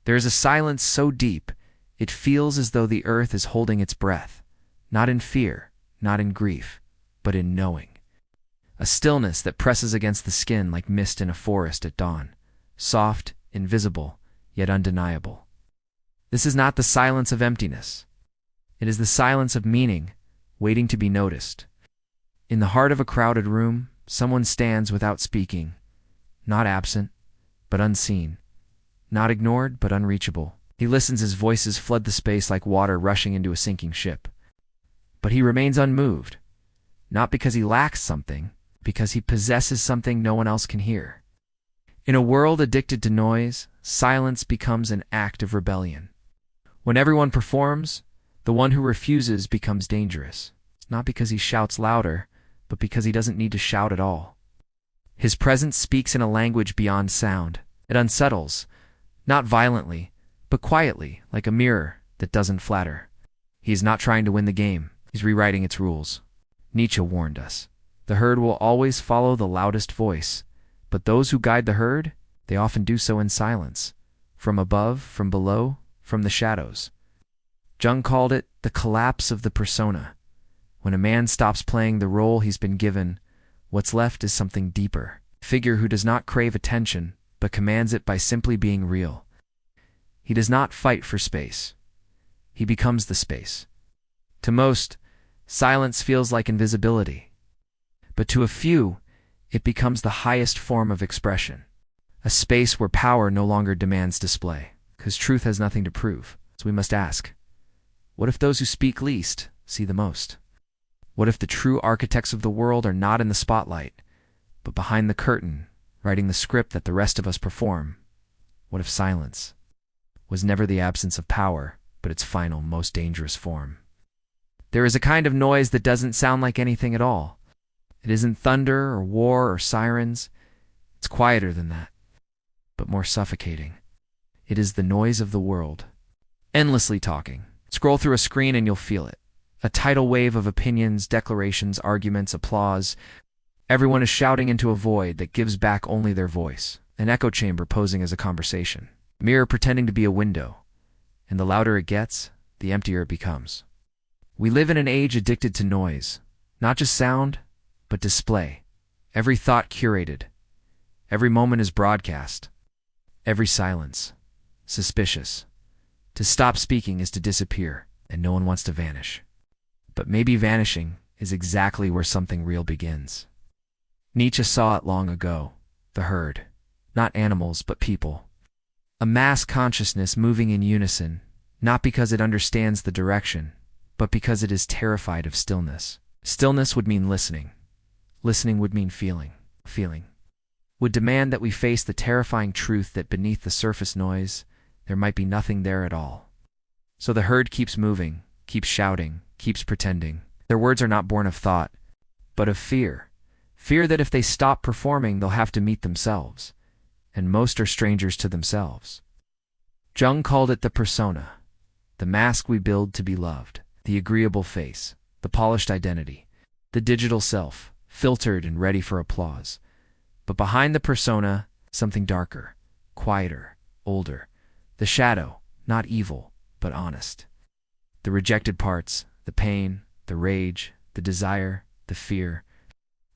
There is a silence so deep, it feels as though the earth is holding its breath, not in fear, not in grief, but in knowing. A stillness that presses against the skin like mist in a forest at dawn, soft, invisible, yet undeniable. This is not the silence of emptiness. It is the silence of meaning, waiting to be noticed. In the heart of a crowded room, someone stands without speaking, not absent, but unseen, not ignored, but unreachable. He listens as voices flood the space like water rushing into a sinking ship. But he remains unmoved, not because he lacks something, because he possesses something no one else can hear. In a world addicted to noise, silence becomes an act of rebellion. When everyone performs, the one who refuses becomes dangerous, not because he shouts louder, but because he doesn't need to shout at all. His presence speaks in a language beyond sound. It unsettles, not violently, but quietly, like a mirror that doesn't flatter. He is not trying to win the game. He's rewriting its rules. Nietzsche warned us. The herd will always follow the loudest voice, but those who guide the herd, they often do so in silence, from above, from below, from the shadows. Jung called it the collapse of the persona. When a man stops playing the role he's been given, what's left is something deeper, a figure who does not crave attention, but commands it by simply being real. He does not fight for space. He becomes the space. To most, silence feels like invisibility. But to a few, it becomes the highest form of expression. A space where power no longer demands display, because truth has nothing to prove. So we must ask, what if those who speak least see the most? What if the true architects of the world are not in the spotlight, but behind the curtain, writing the script that the rest of us perform? What if silence was never the absence of power, but its final, most dangerous form? There is a kind of noise that doesn't sound like anything at all. It isn't thunder or war or sirens. It's quieter than that, but more suffocating. It is the noise of the world, endlessly talking. Scroll through a screen and you'll feel it. A tidal wave of opinions, declarations, arguments, applause. Everyone is shouting into a void that gives back only their voice. An echo chamber posing as a conversation. Mirror pretending to be a window. And the louder it gets, the emptier it becomes. We live in an age addicted to noise. Not just sound, but display. Every thought curated. Every moment is broadcast. Every silence suspicious. To stop speaking is to disappear, and no one wants to vanish. But maybe vanishing is exactly where something real begins. Nietzsche saw it long ago. The herd. Not animals, but people. A mass consciousness moving in unison, not because it understands the direction, but because it is terrified of stillness. Stillness would mean listening. Listening would mean feeling. Feeling would demand that we face the terrifying truth that beneath the surface noise, there might be nothing there at all. So the herd keeps moving, keeps shouting, keeps pretending. Their words are not born of thought, but of fear. Fear that if they stop performing, they'll have to meet themselves. And most are strangers to themselves. Jung called it the persona, the mask we build to be loved, the agreeable face, the polished identity, the digital self, filtered and ready for applause. But behind the persona, something darker, quieter, older. The shadow, not evil, but honest. The rejected parts, the pain, the rage, the desire, the fear.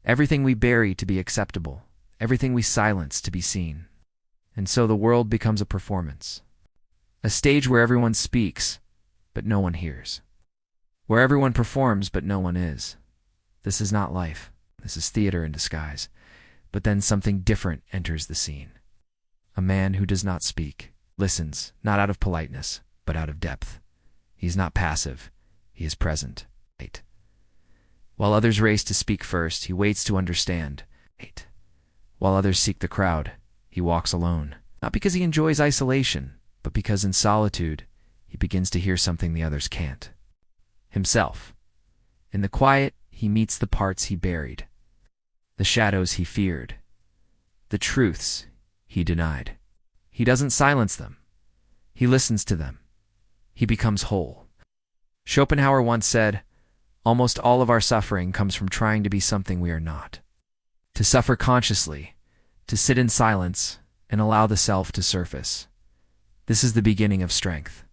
Everything we bury to be acceptable, everything we silence to be seen. And so the world becomes a performance. A stage where everyone speaks, but no one hears. Where everyone performs, but no one is. This is not life. This is theater in disguise. But then something different enters the scene. A man who does not speak, listens, not out of politeness, but out of depth. He is not passive. He is present. While others race to speak first, he waits to understand. While others seek the crowd, he walks alone. Not because he enjoys isolation, but because in solitude, he begins to hear something the others can't. Himself. In the quiet, he meets the parts he buried. The shadows he feared. The truths he denied. He doesn't silence them. He listens to them. He becomes whole. Schopenhauer once said, "Almost all of our suffering comes from trying to be something we are not." To suffer consciously, to sit in silence and allow the self to surface. This is the beginning of strength.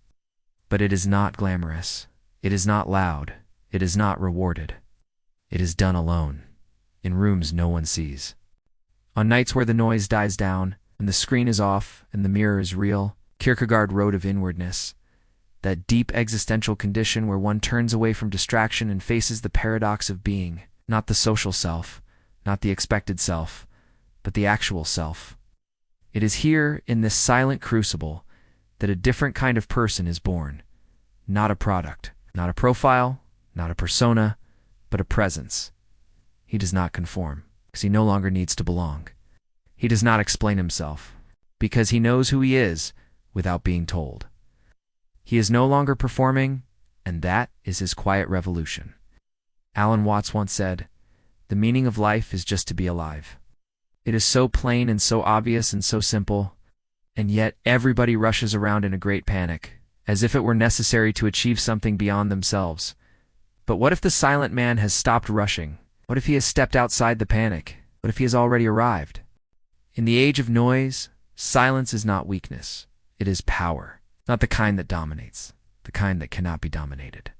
But it is not glamorous. It is not loud. It is not rewarded. It is done alone, in rooms no one sees. On nights where the noise dies down, and the screen is off, and the mirror is real, Kierkegaard wrote of inwardness, that deep existential condition where one turns away from distraction and faces the paradox of being, not the social self, not the expected self, but the actual self. It is here, in this silent crucible, that a different kind of person is born, not a product, not a profile, not a persona, but a presence. He does not conform, because he no longer needs to belong. He does not explain himself, because he knows who he is without being told. He is no longer performing, and that is his quiet revolution. Alan Watts once said, "The meaning of life is just to be alive." It is so plain and so obvious and so simple, and yet everybody rushes around in a great panic, as if it were necessary to achieve something beyond themselves. But what if the silent man has stopped rushing? What if he has stepped outside the panic? What if he has already arrived? In the age of noise, silence is not weakness. It is power, not the kind that dominates, the kind that cannot be dominated.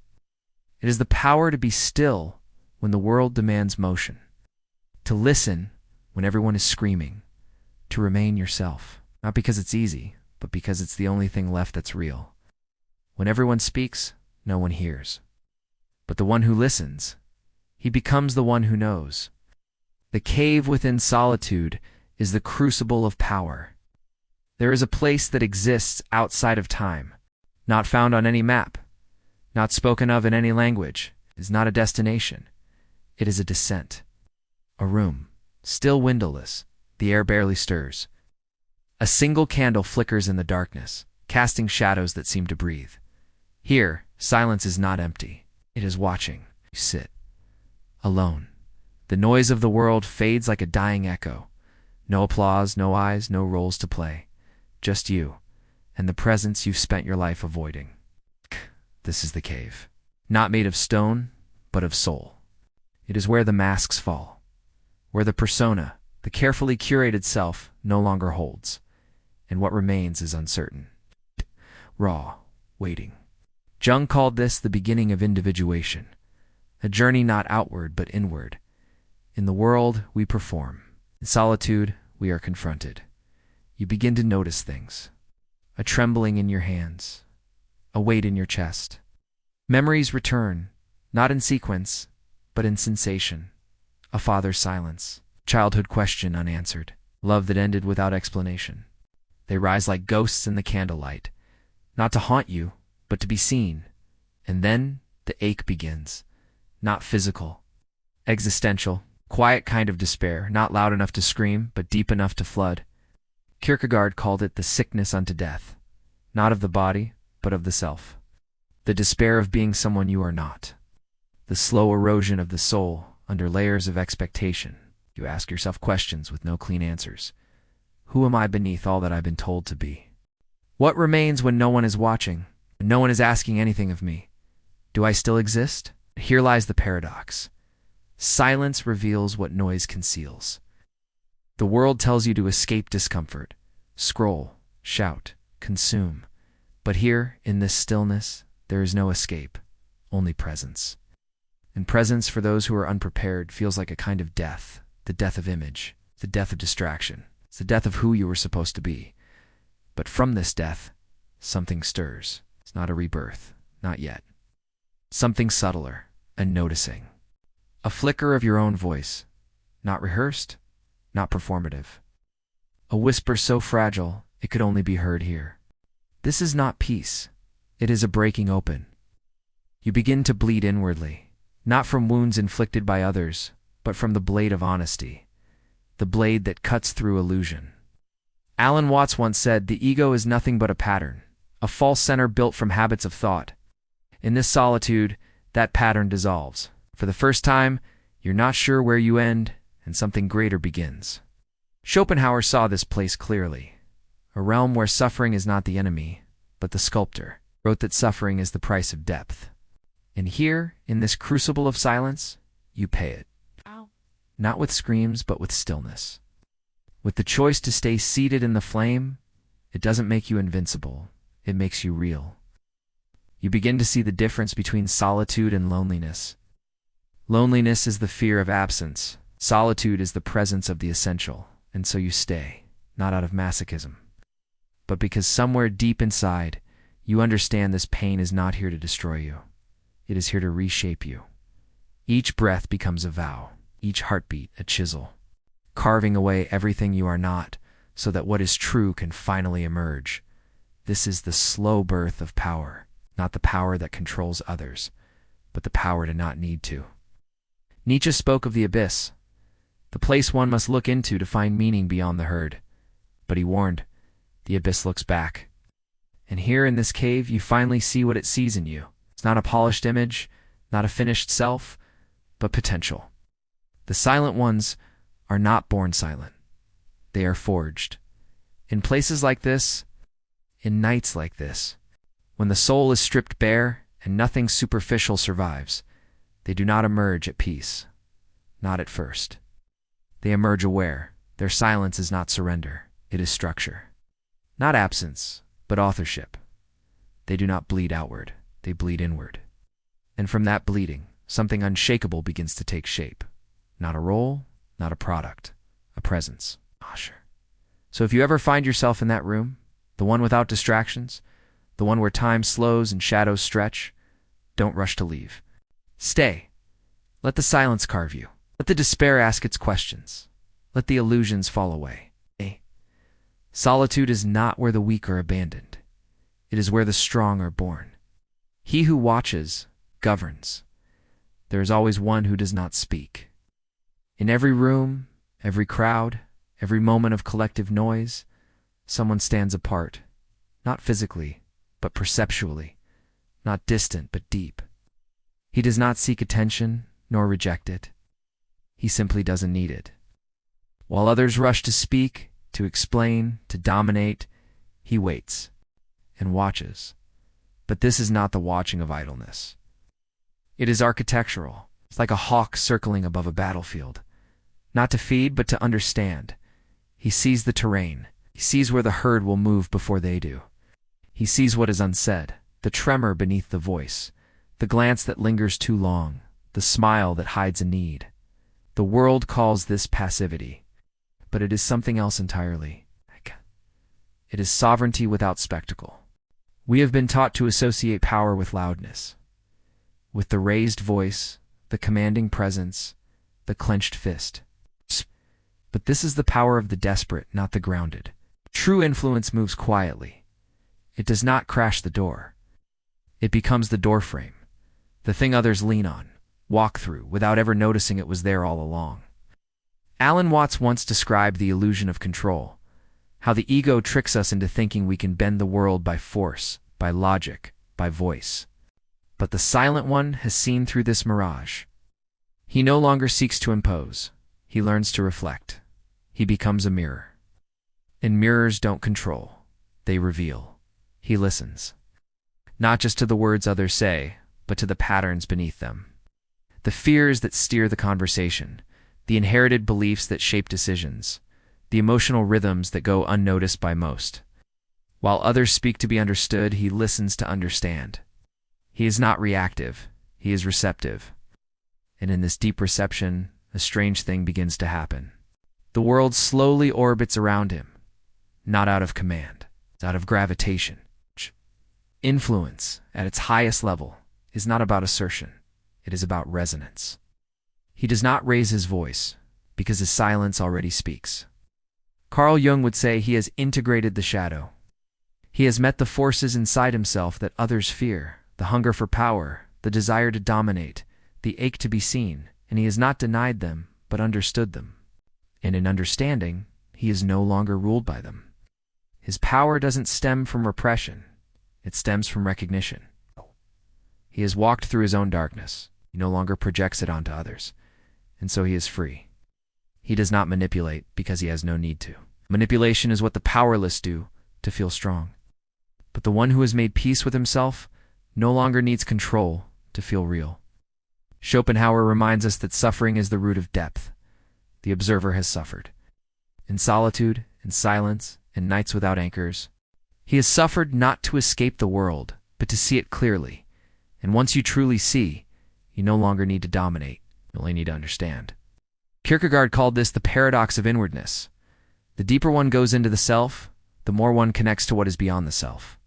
It is the power to be still when the world demands motion, to listen when everyone is screaming, to remain yourself, not because it's easy, but because it's the only thing left that's real. When everyone speaks, no one hears. But the one who listens, he becomes the one who knows. The cave within solitude is the crucible of power. There is a place that exists outside of time, not found on any map, not spoken of in any language. It is not a destination. It is a descent. A room, still windowless, the air barely stirs. A single candle flickers in the darkness, casting shadows that seem to breathe. Here, silence is not empty. It is watching. You sit, alone. The noise of the world fades like a dying echo. No applause, no eyes, no roles to play. Just you, and the presence you've spent your life avoiding. This is the cave. Not made of stone, but of soul. It is where the masks fall, where the persona, the carefully curated self, no longer holds, and what remains is uncertain. Raw, waiting. Jung called this the beginning of individuation, a journey not outward but inward. In the world, we perform. In solitude, we are confronted. You begin to notice things. A trembling in your hands, a weight in your chest. Memories return, not in sequence, but in sensation. A father's silence, childhood question unanswered, love that ended without explanation. They rise like ghosts in the candlelight, not to haunt you, but to be seen. And then the ache begins, not physical, existential, quiet kind of despair, not loud enough to scream, but deep enough to flood. Kierkegaard called it the sickness unto death, not of the body, but of the self. The despair of being someone you are not. The slow erosion of the soul under layers of expectation. You ask yourself questions with no clean answers. Who am I beneath all that I've been told to be? What remains when no one is watching, when no one is asking anything of me? Do I still exist? Here lies the paradox. Silence reveals what noise conceals. The world tells you to escape discomfort, scroll, shout, consume. But here, in this stillness, there is no escape, only presence. And presence, for those who are unprepared, feels like a kind of death, the death of image, the death of distraction. It's the death of who you were supposed to be. But from this death, something stirs. It's not a rebirth, not yet. Something subtler, a noticing. A flicker of your own voice, not rehearsed, not performative. A whisper so fragile, it could only be heard here. This is not peace. It is a breaking open. You begin to bleed inwardly, not from wounds inflicted by others, but from the blade of honesty, the blade that cuts through illusion. Alan Watts once said, "The ego is nothing but a pattern, a false center built from habits of thought. In this solitude, that pattern dissolves. For the first time, you're not sure where you end, and something greater begins." Schopenhauer saw this place clearly. A realm where suffering is not the enemy, but the sculptor, wrote that suffering is the price of depth. And here, in this crucible of silence, you pay it. Ow. Not with screams, but with stillness. With the choice to stay seated in the flame, It doesn't make you invincible. It makes you real. You begin to see the difference between solitude and loneliness. Loneliness is the fear of absence. Solitude is the presence of the essential. And so you stay, not out of masochism, but because somewhere deep inside, you understand this pain is not here to destroy you. It is here to reshape you. Each breath becomes a vow, each heartbeat a chisel, carving away everything you are not, so that what is true can finally emerge. This is the slow birth of power, not the power that controls others, but the power to not need to. Nietzsche spoke of the abyss, the place one must look into to find meaning beyond the herd. But he warned, the abyss looks back. And here in this cave, you finally see what it sees in you. It's not a polished image, not a finished self, but potential. The silent ones are not born silent. They are forged. In places like this, in nights like this, when the soul is stripped bare and nothing superficial survives, they do not emerge at peace. Not at first. They emerge aware. Their silence is not surrender. It is structure. Not absence, but authorship. They do not bleed outward. They bleed inward. And from that bleeding, something unshakable begins to take shape. Not a role, not a product, a presence. So if you ever find yourself in that room, the one without distractions, the one where time slows and shadows stretch, don't rush to leave. Stay. Let the silence carve you. Let the despair ask its questions. Let the illusions fall away. Solitude is not where the weak are abandoned. It is where the strong are born. He who watches governs. There is always one who does not speak. In every room, every crowd, every moment of collective noise, someone stands apart, not physically, but perceptually, not distant, but deep. He does not seek attention, nor reject it. He simply doesn't need it. While others rush to speak, to explain, to dominate, he waits and watches. But this is not the watching of idleness. It is architectural. It's like a hawk circling above a battlefield. Not to feed, but to understand. He sees the terrain. He sees where the herd will move before they do. He sees what is unsaid, the tremor beneath the voice, the glance that lingers too long, the smile that hides a need. The world calls this passivity, but it is something else entirely. It is sovereignty without spectacle. We have been taught to associate power with loudness, with the raised voice, the commanding presence, the clenched fist. But this is the power of the desperate, not the grounded. True influence moves quietly. It does not crash the door. It becomes the doorframe, the thing others lean on, walk through, without ever noticing it was there all along. Alan Watts once described the illusion of control, how the ego tricks us into thinking we can bend the world by force, by logic, by voice. But the silent one has seen through this mirage. He no longer seeks to impose. He learns to reflect. He becomes a mirror. And mirrors don't control. They reveal. He listens. Not just to the words others say, but to the patterns beneath them. The fears that steer the conversation, the inherited beliefs that shape decisions, the emotional rhythms that go unnoticed by most. While others speak to be understood, he listens to understand. He is not reactive. He is receptive. And in this deep reception, a strange thing begins to happen. The world slowly orbits around him, not out of command, it's out of gravitation. Influence, at its highest level, is not about assertion. It is about resonance. He does not raise his voice, because his silence already speaks. Carl Jung would say he has integrated the shadow. He has met the forces inside himself that others fear, the hunger for power, the desire to dominate, the ache to be seen, and he has not denied them, but understood them. And in understanding, he is no longer ruled by them. His power doesn't stem from repression. It stems from recognition. He has walked through his own darkness. He no longer projects it onto others. And so he is free. He does not manipulate because he has no need to. Manipulation is what the powerless do to feel strong. But the one who has made peace with himself no longer needs control to feel real. Schopenhauer reminds us that suffering is the root of depth. The observer has suffered. In solitude, in silence, in nights without anchors, He has suffered not to escape the world, but to see it clearly. And once you truly see, you no longer need to dominate. You only need to understand. Kierkegaard called this the paradox of inwardness. The deeper one goes into the self, the more one connects to what is beyond the self.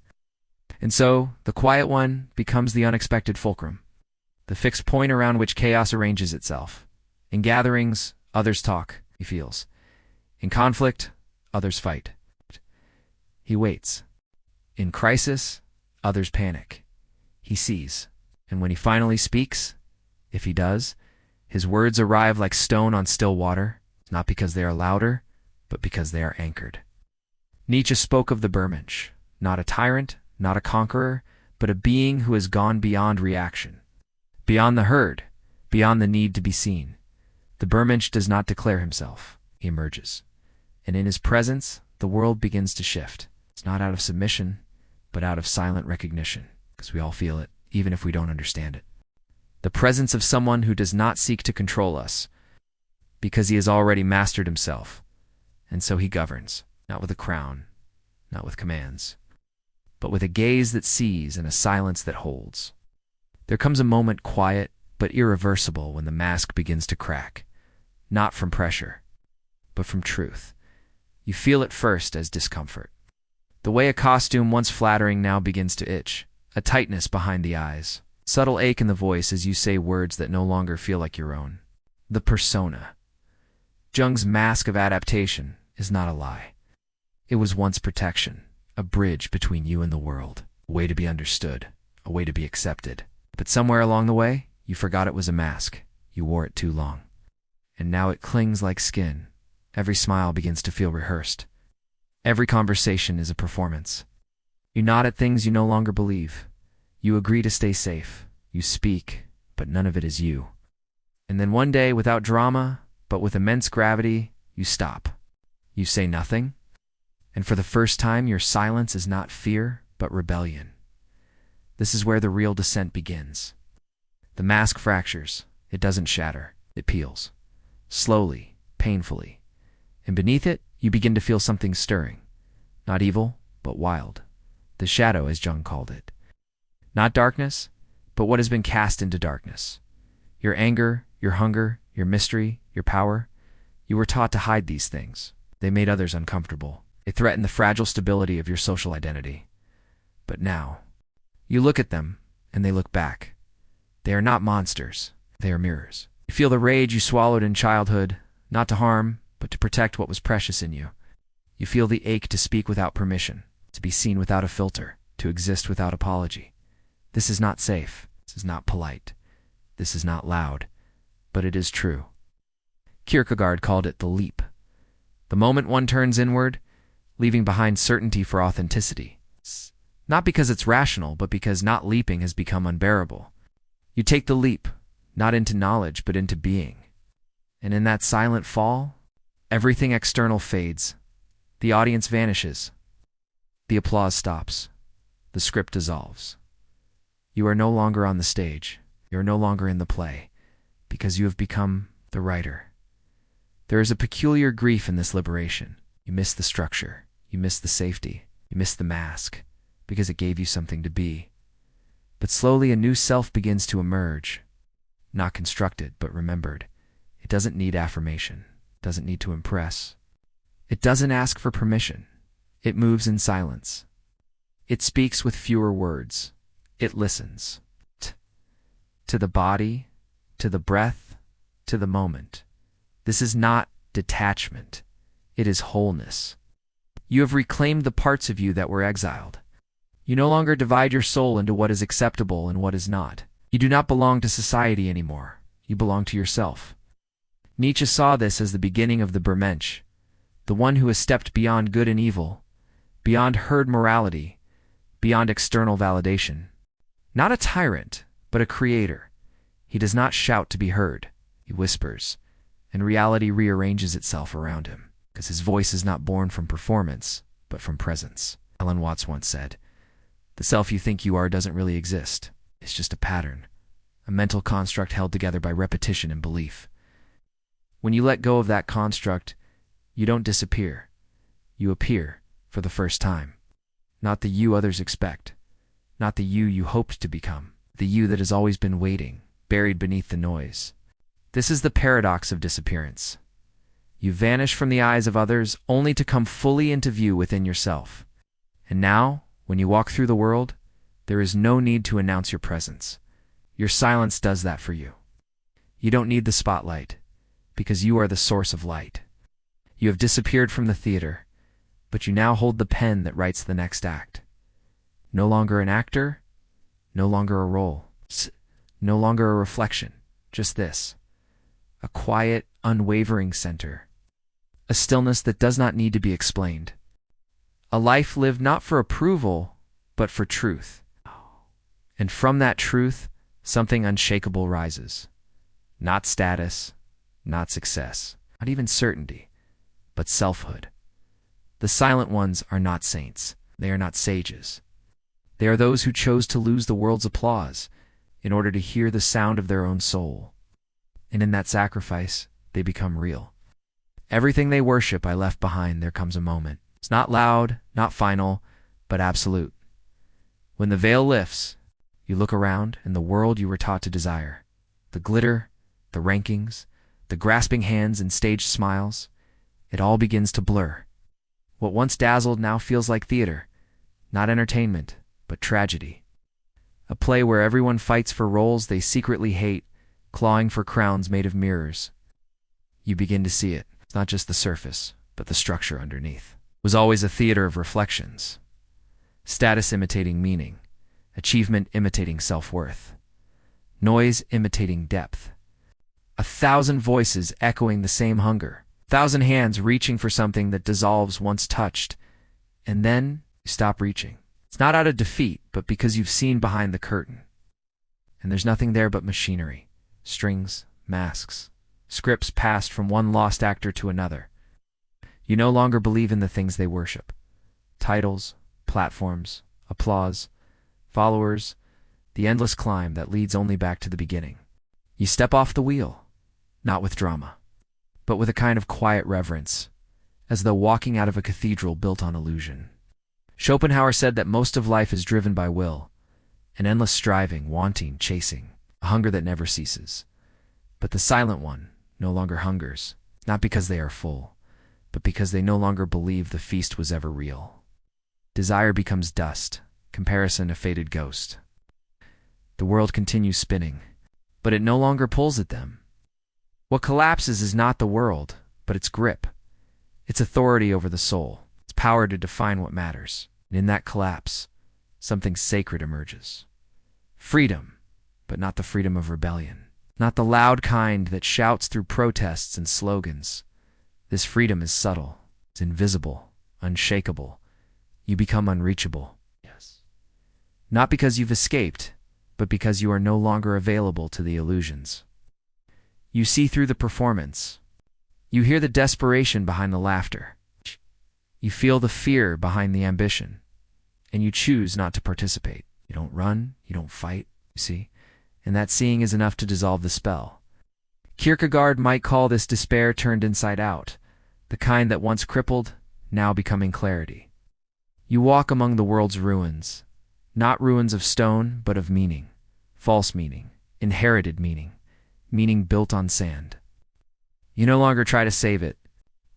And so, the quiet one becomes the unexpected fulcrum, the fixed point around which chaos arranges itself. In gatherings, others talk, he feels. In conflict, others fight. He waits. In crisis, others panic. He sees. And when he finally speaks, if he does, his words arrive like stone on still water, not because they are louder, but because they are anchored. Nietzsche spoke of the Bermensch, not a tyrant, not a conqueror, but a being who has gone beyond reaction, beyond the herd, beyond the need to be seen. The Bermensch does not declare himself. He emerges. And in his presence, the world begins to shift. It's not out of submission, but out of silent recognition, because we all feel it, even if we don't understand it. The presence of someone who does not seek to control us, because he has already mastered himself, and so he governs, not with a crown, not with commands, but with a gaze that sees and a silence that holds. There comes a moment quiet but irreversible when the mask begins to crack, not from pressure, but from truth. You feel it first as discomfort. The way a costume once flattering now begins to itch, a tightness behind the eyes, subtle ache in the voice as you say words that no longer feel like your own. The persona. Jung's mask of adaptation is not a lie. It was once protection, a bridge between you and the world, a way to be understood, a way to be accepted. But somewhere along the way, you forgot it was a mask. You wore it too long. And now it clings like skin. Every smile begins to feel rehearsed. Every conversation is a performance. You nod at things you no longer believe. You agree to stay safe. You speak, but none of it is you. And then one day, without drama, but with immense gravity, you stop. You say nothing. And for the first time, your silence is not fear, but rebellion. This is where the real descent begins. The mask fractures. It doesn't shatter. It peels. Slowly, painfully. And beneath it, you begin to feel something stirring. Not evil, but wild. The shadow, as Jung called it. Not darkness, but what has been cast into darkness. Your anger, your hunger, your mystery, your power. You were taught to hide these things. They made others uncomfortable. They threatened the fragile stability of your social identity. But now, you look at them, and they look back. They are not monsters. They are mirrors. You feel the rage you swallowed in childhood, not to harm, but to protect what was precious in you. You feel the ache to speak without permission, to be seen without a filter, to exist without apology. This is not safe. This is not polite. This is not loud. But it is true. Kierkegaard called it the leap. The moment one turns inward, leaving behind certainty for authenticity. Not because it's rational, but because not leaping has become unbearable. You take the leap, not into knowledge, but into being. And in that silent fall, everything external fades. The audience vanishes. The applause stops. The script dissolves. You are no longer on the stage. You are no longer in the play, because you have become the writer. There is a peculiar grief in this liberation. You miss the structure. You miss the safety. You miss the mask, because it gave you something to be. But slowly a new self begins to emerge. Not constructed, but remembered. It doesn't need affirmation. It doesn't need to impress. It doesn't ask for permission. It moves in silence. It speaks with fewer words. It listens. To the body, to the breath, to the moment. This is not detachment. It is wholeness. You have reclaimed the parts of you that were exiled. You no longer divide your soul into what is acceptable and what is not. You do not belong to society anymore. You belong to yourself. Nietzsche saw this as the beginning of the Bermensch, the one who has stepped beyond good and evil, beyond herd morality, beyond external validation. Not a tyrant, but a creator. He does not shout to be heard. He whispers, and reality rearranges itself around him, because his voice is not born from performance, but from presence. Alan Watts once said, "The self you think you are doesn't really exist. It's just a pattern, a mental construct held together by repetition and belief." When you let go of that construct, you don't disappear. You appear for the first time. not the you others expect, not the you hoped to become, the you that has always been waiting, buried beneath the noise. This is the paradox of disappearance. You vanish from the eyes of others only to come fully into view within yourself. And now, when you walk through the world, there is no need to announce your presence. Your silence does that for you. You don't need the spotlight, because you are the source of light. You have disappeared from the theater, but you now hold the pen that writes the next act. No longer an actor, no longer a role, no longer a reflection, just this. A quiet, unwavering center. A stillness that does not need to be explained. A life lived not for approval, but for truth. And from that truth, something unshakable rises. Not status, not success, not even certainty, but selfhood. The silent ones are not saints. They are not sages. They are those who chose to lose the world's applause in order to hear the sound of their own soul. And in that sacrifice, they become real. Everything they worship I left behind, there comes a moment. It's not loud, not final, but absolute. When the veil lifts, you look around and the world you were taught to desire. The glitter, the rankings, the grasping hands and staged smiles, it all begins to blur. What once dazzled now feels like theater, not entertainment, but tragedy. A play where everyone fights for roles they secretly hate, clawing for crowns made of mirrors. You begin to see it. It's not just the surface, but the structure underneath. It was always a theater of reflections. Status imitating meaning. Achievement imitating self-worth. Noise imitating depth. 1,000 voices echoing the same hunger. 1,000 hands reaching for something that dissolves once touched. And then you stop reaching. It's not out of defeat, but because you've seen behind the curtain. And there's nothing there but machinery. Strings, masks, scripts passed from one lost actor to another. You no longer believe in the things they worship. Titles, platforms, applause, followers, the endless climb that leads only back to the beginning. You step off the wheel, not with drama, but with a kind of quiet reverence, as though walking out of a cathedral built on illusion. Schopenhauer said that most of life is driven by will, an endless striving, wanting, chasing, a hunger that never ceases. But the silent one no longer hungers, not because they are full, but because they no longer believe the feast was ever real. Desire becomes dust, comparison a faded ghost. The world continues spinning, but it no longer pulls at them. What collapses is not the world, but its grip, its authority over the soul, its power to define what matters. And in that collapse, something sacred emerges. Freedom, but not the freedom of rebellion. Not the loud kind that shouts through protests and slogans. This freedom is subtle, it's invisible, unshakable. You become unreachable. Yes. Not because you've escaped, but because you are no longer available to the illusions. You see through the performance. You hear the desperation behind the laughter. You feel the fear behind the ambition. And you choose not to participate. You don't run, you don't fight, you see? And that seeing is enough to dissolve the spell. Kierkegaard might call this despair turned inside out, the kind that once crippled, now becoming clarity. You walk among the world's ruins, not ruins of stone, but of meaning, false meaning, inherited meaning, meaning built on sand. You no longer try to save it.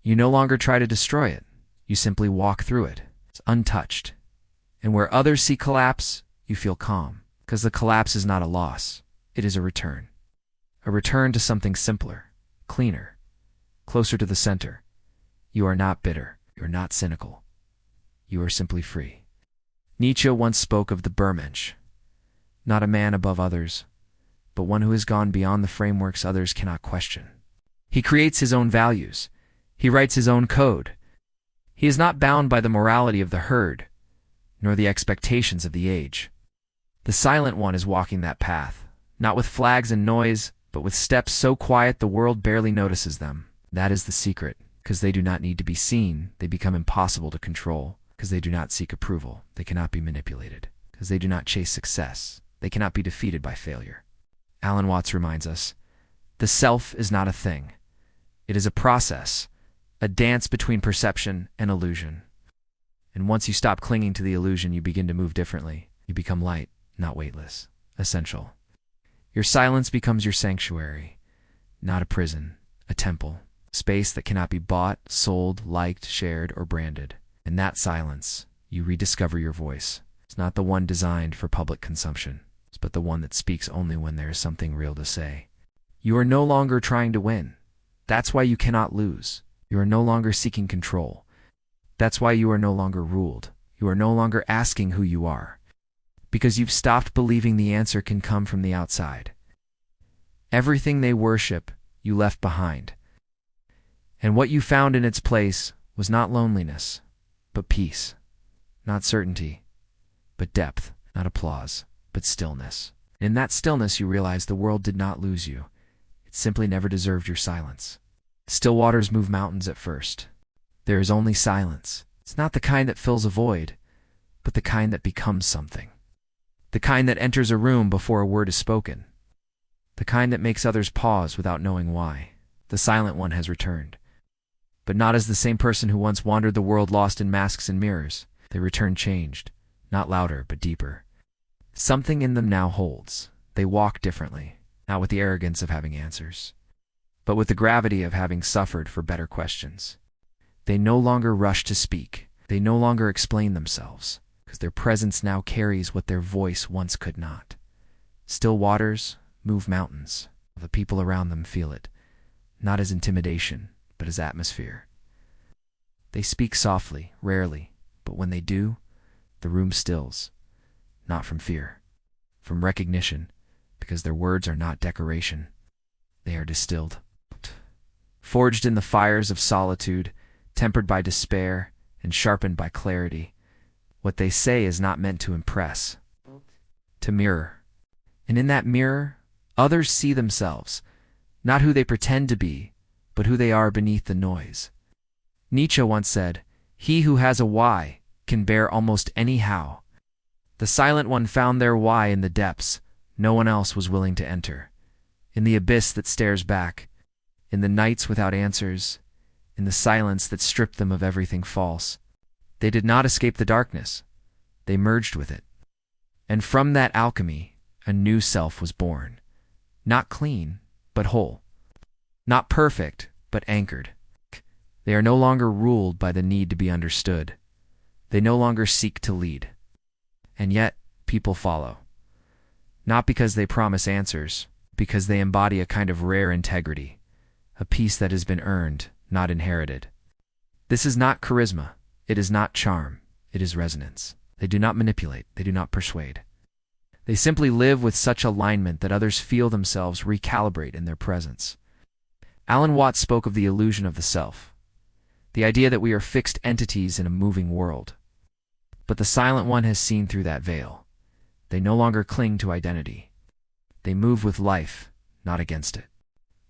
You no longer try to destroy it. You simply walk through it. It's untouched. And where others see collapse, you feel calm, because the collapse is not a loss. It is a return. A return to something simpler, cleaner, closer to the center. You are not bitter. You are not cynical. You are simply free. Nietzsche once spoke of the Bermensch, not a man above others, but one who has gone beyond the frameworks others cannot question. He creates his own values. He writes his own code. He is not bound by the morality of the herd, nor the expectations of the age. The silent one is walking that path, not with flags and noise, but with steps so quiet the world barely notices them. That is the secret. Because they do not need to be seen, they become impossible to control. Because they do not seek approval, they cannot be manipulated. Because they do not chase success, they cannot be defeated by failure. Alan Watts reminds us, the self is not a thing. It is a process, a dance between perception and illusion. And once you stop clinging to the illusion, you begin to move differently. You become light, not weightless, essential. Your silence becomes your sanctuary, not a prison, a temple, space that cannot be bought, sold, liked, shared, or branded. In that silence, you rediscover your voice. It's not the one designed for public consumption, but the one that speaks only when there is something real to say. You are no longer trying to win. That's why you cannot lose. You are no longer seeking control. That's why you are no longer ruled. You are no longer asking who you are, because you've stopped believing the answer can come from the outside. Everything they worship, you left behind. And what you found in its place was not loneliness, but peace. Not certainty, but depth. Not applause, but stillness. In that stillness, you realized the world did not lose you. It simply never deserved your silence. Still waters move mountains at first. There is only silence. It's not the kind that fills a void, but the kind that becomes something. The kind that enters a room before a word is spoken. The kind that makes others pause without knowing why. The silent one has returned. But not as the same person who once wandered the world lost in masks and mirrors. They return changed, not louder, but deeper. Something in them now holds. They walk differently, not with the arrogance of having answers, but with the gravity of having suffered for better questions. They no longer rush to speak. They no longer explain themselves, because their presence now carries what their voice once could not. Still waters move mountains. The people around them feel it, not as intimidation, but as atmosphere. They speak softly, rarely, but when they do, the room stills. Not from fear, from recognition, because their words are not decoration. They are distilled. Forged in the fires of solitude, tempered by despair, and sharpened by clarity. What they say is not meant to impress, to mirror. And in that mirror, others see themselves, not who they pretend to be, but who they are beneath the noise. Nietzsche once said, "He who has a why can bear almost any how." The silent one found their why in the depths no one else was willing to enter, in the abyss that stares back, in the nights without answers, in the silence that stripped them of everything false. They did not escape the darkness. They merged with it. And from that alchemy, a new self was born. Not clean, but whole. Not perfect, but anchored. They are no longer ruled by the need to be understood. They no longer seek to lead. And yet, people follow. Not because they promise answers, because they embody a kind of rare integrity, a peace that has been earned, not inherited. This is not charisma. It is not charm. It is resonance. They do not manipulate. They do not persuade. They simply live with such alignment that others feel themselves recalibrate in their presence. Alan Watts spoke of the illusion of the self, the idea that we are fixed entities in a moving world. But the silent one has seen through that veil. They no longer cling to identity. They move with life, not against it.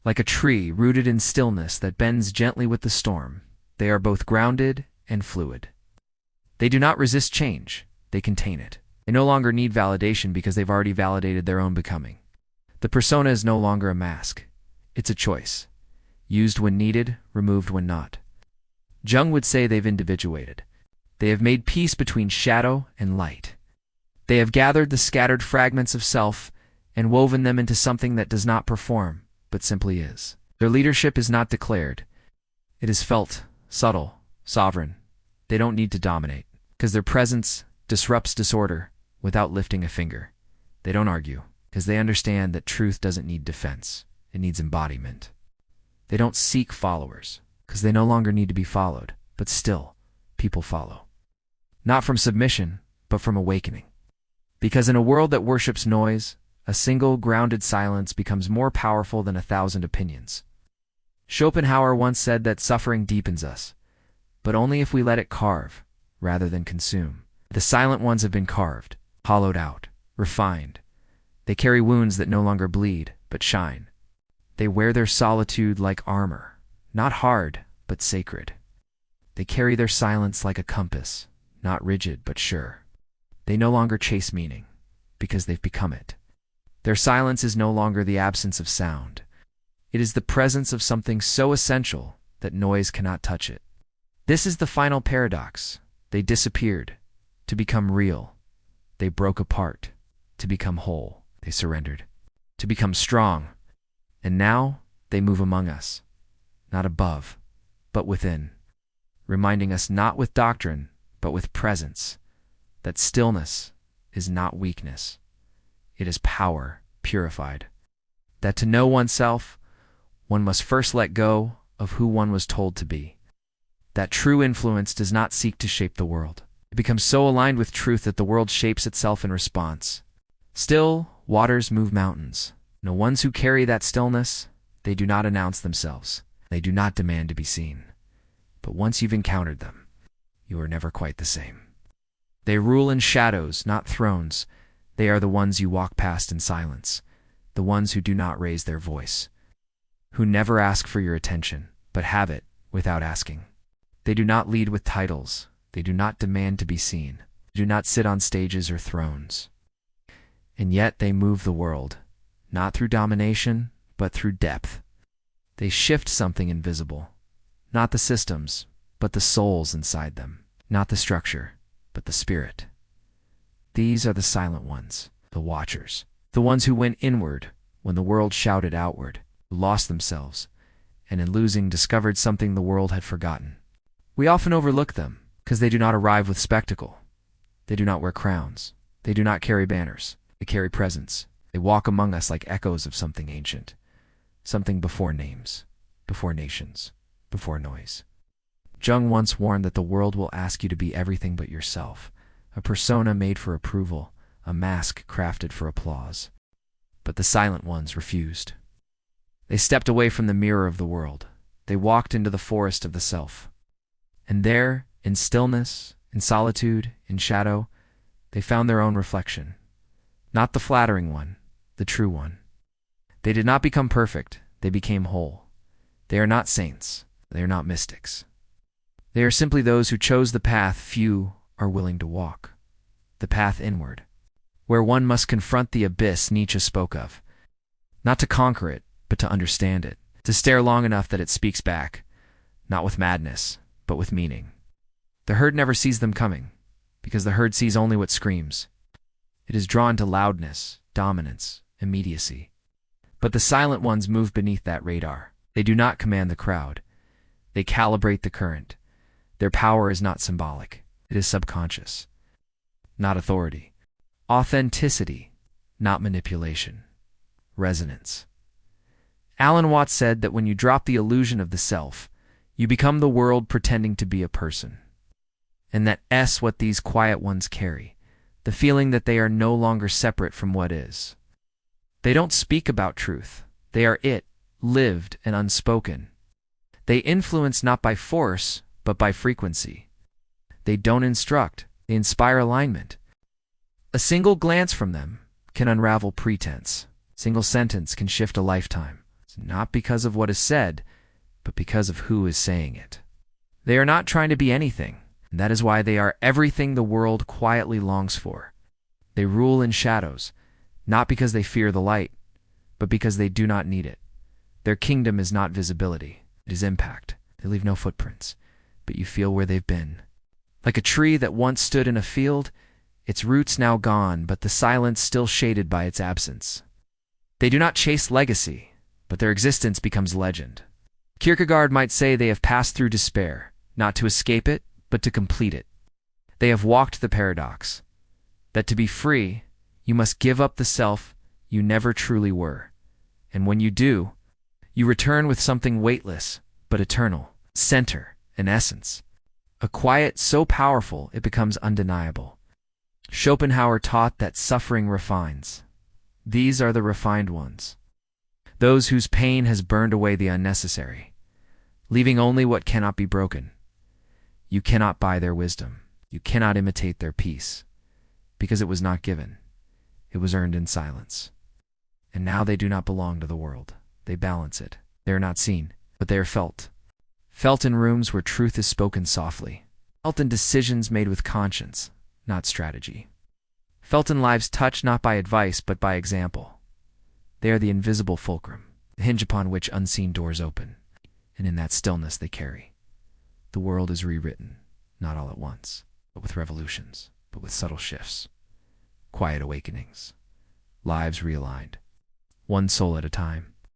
Like a tree rooted in stillness that bends gently with the storm, they are both grounded and fluid. They do not resist change. They contain it. They no longer need validation because they've already validated their own becoming. The persona is no longer a mask. It's a choice. Used when needed, removed when not. Jung would say they've individuated. They have made peace between shadow and light. They have gathered the scattered fragments of self and woven them into something that does not perform, but simply is. Their leadership is not declared. It is felt, subtle, sovereign. They don't need to dominate, because their presence disrupts disorder without lifting a finger. They don't argue, because they understand that truth doesn't need defense. It needs embodiment. They don't seek followers, because they no longer need to be followed, but still, people follow. Not from submission, but from awakening. Because in a world that worships noise, a single grounded silence becomes more powerful than 1,000 opinions. Schopenhauer once said that suffering deepens us, but only if we let it carve, rather than consume. The silent ones have been carved, hollowed out, refined. They carry wounds that no longer bleed, but shine. They wear their solitude like armor, not hard, but sacred. They carry their silence like a compass, not rigid, but sure. They no longer chase meaning, because they've become it. Their silence is no longer the absence of sound. It is the presence of something so essential that noise cannot touch it. This is the final paradox. They disappeared to become real. They broke apart to become whole. They surrendered to become strong. And now they move among us, not above, but within, reminding us not with doctrine, but with presence, that stillness is not weakness. It is power purified. That to know oneself, one must first let go of who one was told to be. That true influence does not seek to shape the world. It becomes so aligned with truth that the world shapes itself in response. Still, waters move mountains. The ones who carry that stillness, they do not announce themselves. They do not demand to be seen. But once you've encountered them, you are never quite the same. They rule in shadows, not thrones. They are the ones you walk past in silence, the ones who do not raise their voice, who never ask for your attention, but have it without asking. They do not lead with titles. They do not demand to be seen. They do not sit on stages or thrones. And yet they move the world, not through domination, but through depth. They shift something invisible, not the systems, but the souls inside them, not the structure, but the spirit. These are the silent ones, the watchers, the ones who went inward when the world shouted outward, who lost themselves, and in losing discovered something the world had forgotten. We often overlook them because they do not arrive with spectacle. They do not wear crowns. They do not carry banners. They carry presence. They walk among us like echoes of something ancient, something before names, before nations, before noise. Jung once warned that the world will ask you to be everything but yourself, a persona made for approval, a mask crafted for applause. But the silent ones refused. They stepped away from the mirror of the world. They walked into the forest of the self. And there, in stillness, in solitude, in shadow, they found their own reflection. Not the flattering one, the true one. They did not become perfect, they became whole. They are not saints, they are not mystics. They are simply those who chose the path few are willing to walk, the path inward, where one must confront the abyss Nietzsche spoke of, not to conquer it, but to understand it, to stare long enough that it speaks back, not with madness, but with meaning. The herd never sees them coming, because the herd sees only what screams. It is drawn to loudness, dominance, immediacy. But the silent ones move beneath that radar. They do not command the crowd. They calibrate the current. Their power is not symbolic. It is subconscious, not authority. Authenticity, not manipulation. Resonance. Alan Watts said that when you drop the illusion of the self, you become the world pretending to be a person. And that's what these quiet ones carry, the feeling that they are no longer separate from what is. They don't speak about truth. They are it, lived and unspoken. They influence not by force, but by frequency. They don't instruct, they inspire alignment. A single glance from them can unravel pretense. A single sentence can shift a lifetime. It's not because of what is said, but because of who is saying it. They are not trying to be anything, and that is why they are everything the world quietly longs for. They rule in shadows, not because they fear the light, but because they do not need it. Their kingdom is not visibility, it is impact. They leave no footprints, but you feel where they've been. Like a tree that once stood in a field, its roots now gone, but the silence still shaded by its absence. They do not chase legacy, but their existence becomes legend. Kierkegaard might say they have passed through despair, not to escape it, but to complete it. They have walked the paradox, that to be free, you must give up the self you never truly were. And when you do, you return with something weightless, but eternal, center, and essence. A quiet so powerful it becomes undeniable. Schopenhauer taught that suffering refines. These are the refined ones. Those whose pain has burned away the unnecessary, leaving only what cannot be broken. You cannot buy their wisdom. You cannot imitate their peace, because it was not given. It was earned in silence. And now they do not belong to the world. They balance it. They are not seen, but they are felt. Felt in rooms where truth is spoken softly. Felt in decisions made with conscience, not strategy. Felt in lives touched not by advice, but by example. They are the invisible fulcrum, the hinge upon which unseen doors open, and in that stillness they carry. The world is rewritten, not all at once, with revolutions, but with subtle shifts, quiet awakenings, lives realigned, one soul at a time.